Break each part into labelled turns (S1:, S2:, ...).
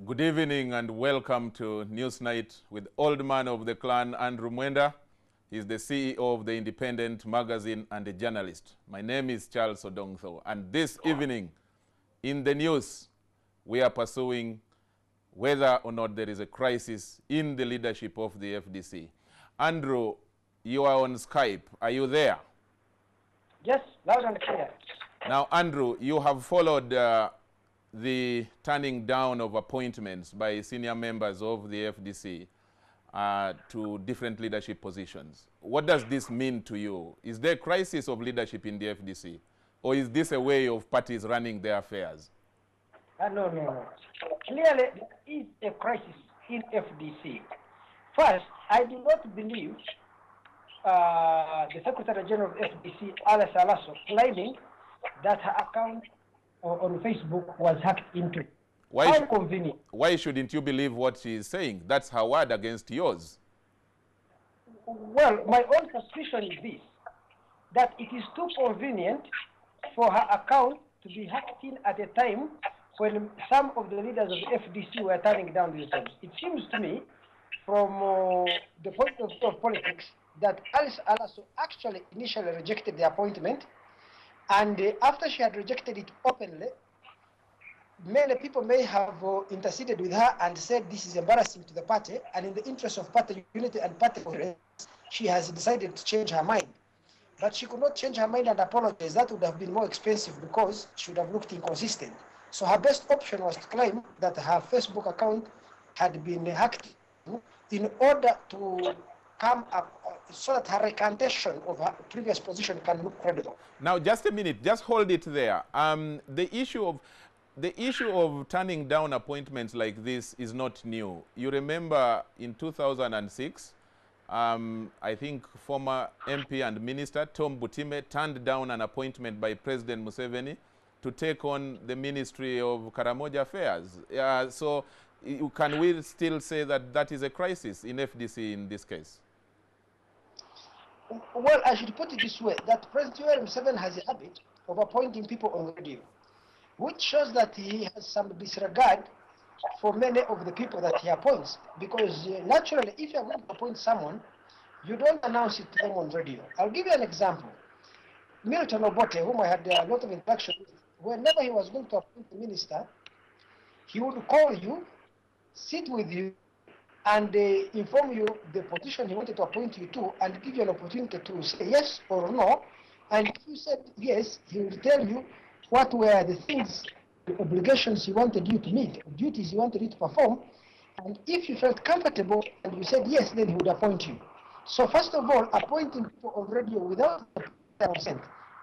S1: Good evening and welcome to Newsnight with old man of the clan, Andrew Mwenda. He's the CEO of the Independent magazine and a journalist. My name is Charles Odongtho, and this evening in the news, we are pursuing whether or not there is a crisis in the leadership of the FDC. Andrew, you are on Skype. Are you there?
S2: Yes, loud and clear.
S1: Now, Andrew, you have followed the turning down of appointments by senior members of the FDC to different leadership positions. What does this mean to you? Is there a crisis of leadership in the FDC? Or is this a way of parties running their affairs?
S2: No. Clearly, there is a crisis in FDC. First, I do not believe the Secretary General of FDC, Alice Alaso, claiming that her account on Facebook was hacked into. How convenient.
S1: Why shouldn't you believe what she is saying? That's her word against yours.
S2: Well, my own suspicion is this, that it is too convenient for her account to be hacked in at a time when some of the leaders of the FDC were turning down these jobs. It seems to me, from the point of view of politics, that Alice Alaso actually initially rejected the appointment, and after she had rejected it openly, many people may have interceded with her and said this is embarrassing to the party, and in the interest of party unity and party coherence, she has decided to change her mind. But she could not change her mind and apologize. That would have been more expensive because she would have looked inconsistent. So her best option was to claim that her Facebook account had been hacked in order to come up so that her recantation of her previous position can look credible.
S1: Now, just a minute, just hold it there. The issue of turning down appointments like this is not new. You remember in 2006, I think former MP and Minister Tom Butime turned down an appointment by President Museveni to take on the Ministry of Karamoja Affairs. So can we still say that that is a crisis in FDC in this case?
S2: Well, I should put it this way, that President Museveni has a habit of appointing people on radio, which shows that he has some disregard for many of the people that he appoints. Because naturally, if you are going to appoint someone, you don't announce it to them on radio. I'll give you an example. Milton Obote, whom I had a lot of interaction with, whenever he was going to appoint a minister, he would call you, sit with you, and inform you the position he wanted to appoint you to, and give you an opportunity to say yes or no. And if you said yes, he will tell you what were the things, the obligations he wanted you to meet, duties he wanted you to perform. And if you felt comfortable and you said yes, then he would appoint you. So first of all, appointing people on radio without consent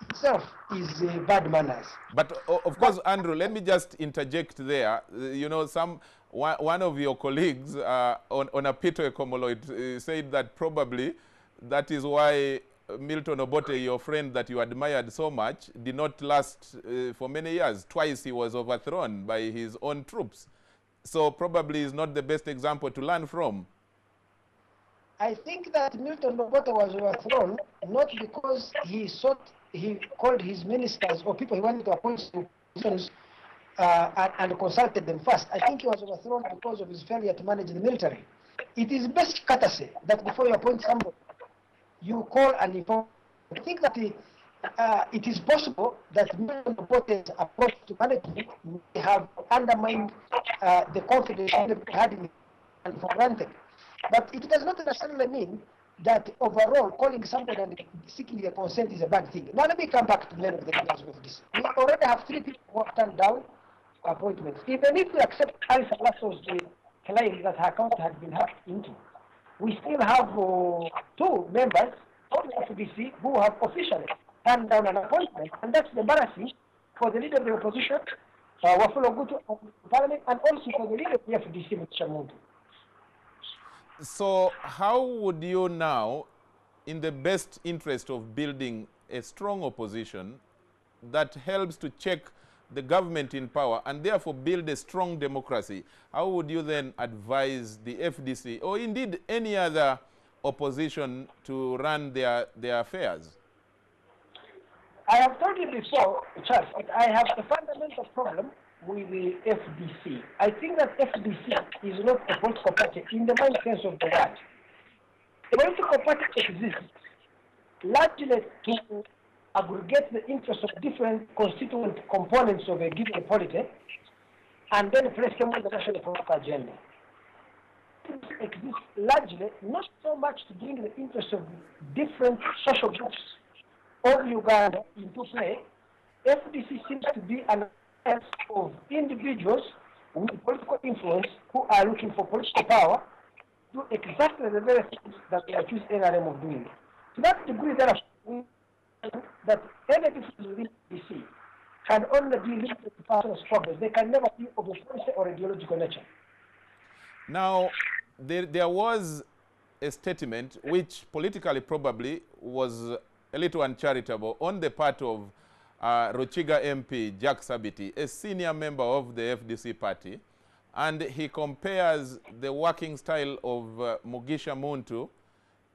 S2: itself is bad manners.
S1: But of course, Andrew, let me just interject there. You know, one of your colleagues on a Pito Ekomoloid said that probably that is why Milton Obote, your friend that you admired so much, did not last for many years. Twice he was overthrown by his own troops. So probably is not the best example to learn from.
S2: I think that Milton Obote was overthrown not because he called his ministers or people he wanted to appoint to positions and consulted them first. I think he was overthrown because of his failure to manage the military. It is best courtesy that before you appoint somebody, you call and inform. I think that it is possible that Milton Obote's approach to management may have undermined the confidence he had in and for granted. But it does not necessarily mean that overall calling somebody and seeking their consent is a bad thing. Now let me come back to many of the leaders of this. We already have 3 people who have turned down appointments. Even if we accept Alice Alaso's claim that her account had been hacked into, we still have 2 members of the FDC who have officially turned down an appointment, and that's embarrassing for the leader of the opposition, Wafula Gutu, of Parliament, and also for the leader of the FDC, Mr. Mwenda.
S1: So how would you now, in the best interest of building a strong opposition that helps to check the government in power and therefore build a strong democracy, how would you then advise the FDC or indeed any other opposition to run their affairs?
S2: I have told you before, Charles, I have a fundamental problem with the FDC. I think that FDC is not a political party in the main sense of the word. A political party exists largely to aggregate the interests of different constituent components of a given polity and then place them on the national political agenda. It exists largely not so much to bring the interests of different social groups of Uganda into play. FDC seems to be an alliance of individuals with political influence who are looking for political power to do exactly the very things that they accuse NRM of doing. To that degree, therefore, that any difference within FDC can only be limited to personal struggles. They can never be of a policy or ideological nature.
S1: Now, there was a statement which politically probably was a little uncharitable on the part of Ruchiga MP Jack Sabiti, a senior member of the FDC party, and he compares the working style of Mugisha Muntu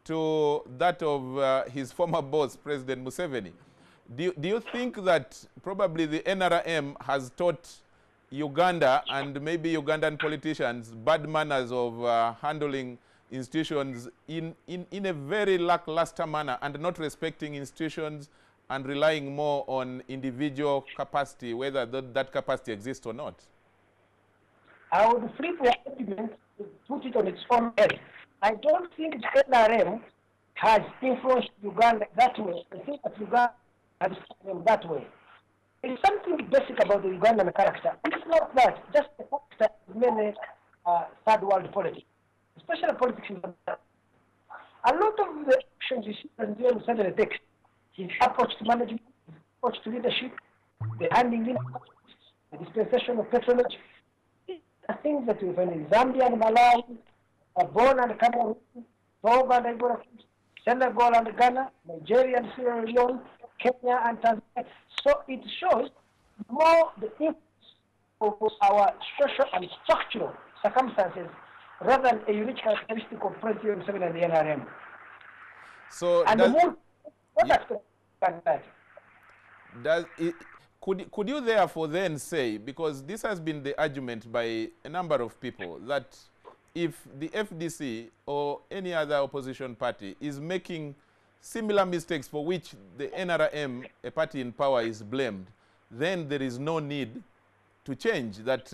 S1: to that of his former boss, President Museveni. Do you think that probably the NRM has taught Uganda and maybe Ugandan politicians bad manners of handling institutions in a very lackluster manner and not respecting institutions and relying more on individual capacity, whether that capacity exists or not?
S2: I would flip your argument to put it on its own head. I don't think the NRM has influenced Uganda that way. I think that Uganda has them that way. There is something basic about the Ugandan character. It's not that, just the fact that many third world politics, especially politics in Uganda. A lot of the actions you see President Museveni takes, his approach to management, his approach to leadership, the handing in, the dispensation of patronage, are things that we find in Zambia and Malawi, Gabon and Cameroon, Togo and Angola, Senegal and Ghana, Nigeria and Sierra Leone, Kenya and Tanzania. So it shows more the influence of our social and structural circumstances rather than a unique characteristic of President Museveni and the NRM.
S1: So
S2: and
S1: does,
S2: the more, what aspect can that?
S1: Does it, could you therefore then say, because this has been the argument by a number of people, that if the FDC or any other opposition party is making similar mistakes for which the NRM, a party in power, is blamed, then there is no need to change, that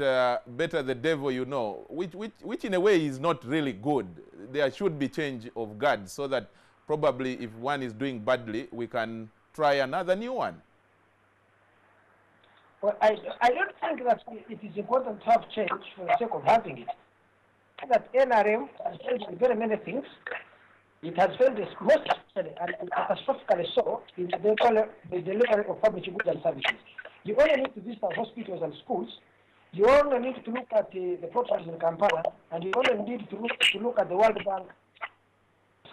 S1: better the devil you know, which in a way is not really good. There should be change of guard so that probably if one is doing badly, we can try another new one.
S2: Well, I don't think that it is important to have change for the sake of having it. That NRM has failed in very many things. It has failed most especially and catastrophically so in the delivery of public goods and services. You only need to visit our hospitals and schools. You only need to look at the properties in Kampala, and you only need to look at the World Bank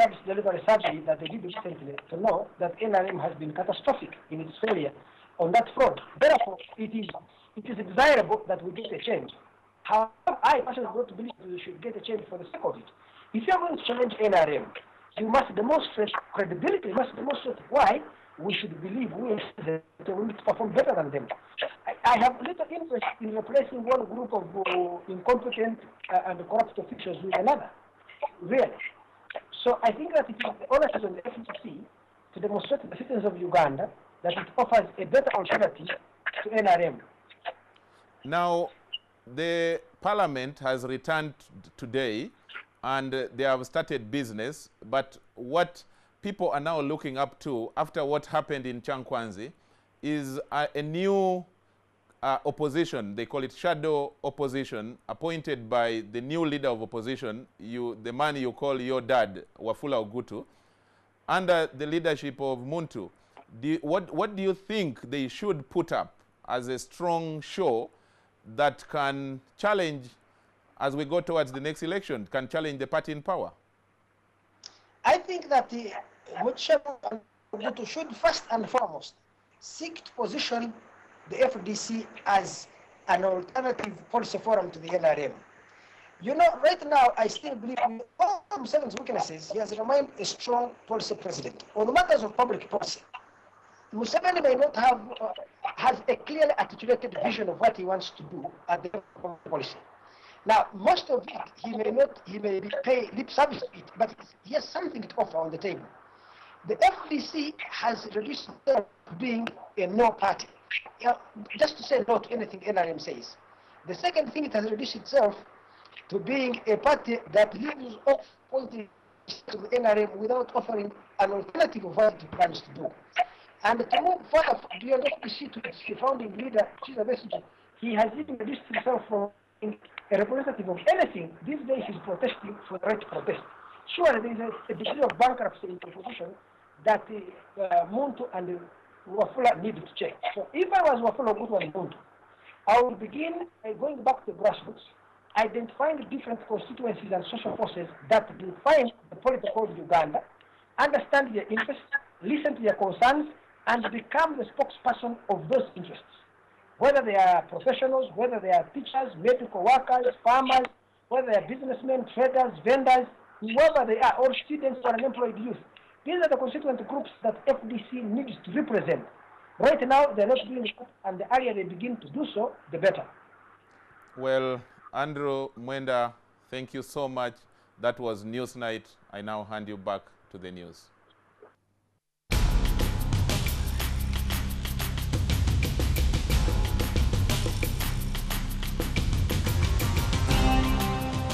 S2: service delivery survey that they did recently to know that NRM has been catastrophic in its failure on that front. Therefore, it is desirable that we get a change. However, I personally don't believe we should get a change for the sake of it. If you are going to challenge NRM, you must demonstrate credibility, you must demonstrate why we should believe we need to perform better than them. I have little interest in replacing one group of incompetent and corrupt officials with another, really. So I think that it is the onus on the FDC to demonstrate to the citizens of Uganda that it offers a better alternative to NRM.
S1: Now, the Parliament has returned today and they have started business, but what people are now looking up to after what happened in Chankwanzi is a new opposition. They call it shadow opposition, appointed by the new leader of opposition, the man you call your dad, Wafula Ogutu, under the leadership of Muntu. What do you think they should put up as a strong show that can challenge, as we go towards the next election, can challenge the party in power?
S2: I think that Mugisha Muntu should first and foremost seek to position the FDC as an alternative policy forum to the NRM. You know, right now, I still believe with all Museveni's weaknesses, he has remained a strong policy president. On matters of public policy, Museveni may not have has a clearly articulated vision of what he wants to do at the policy. Now, most of it, he may pay lip service to it, but he has something to offer on the table. The FDC has reduced itself to being a no party, just to say no to anything NRM says. The second thing, it has reduced itself to being a party that leaves off pointing to the NRM without offering an alternative of what it plans to do. And to move further beyond FDC to its founding leader, Chiza Besigye, he has even reduced himself from being a representative of anything. These days he's protesting for the right to protest. Surely there is a degree of bankruptcy in the position that Muntu and Wafula needed to check. So if I was Wafula, Muntu and Muntu, I would begin going back to the grassroots, identifying the different constituencies and social forces that define the political of Uganda, understand their interests, listen to their concerns, and become the spokesperson of those interests. Whether they are professionals, whether they are teachers, medical workers, farmers, whether they are businessmen, traders, vendors, whoever they are, or students or unemployed youth. These are the constituent groups that FDC needs to represent. Right now, they're not doing it, and the earlier they begin to do so, the better.
S1: Well, Andrew, Mwenda, thank you so much. That was Newsnight. I now hand you back to the news.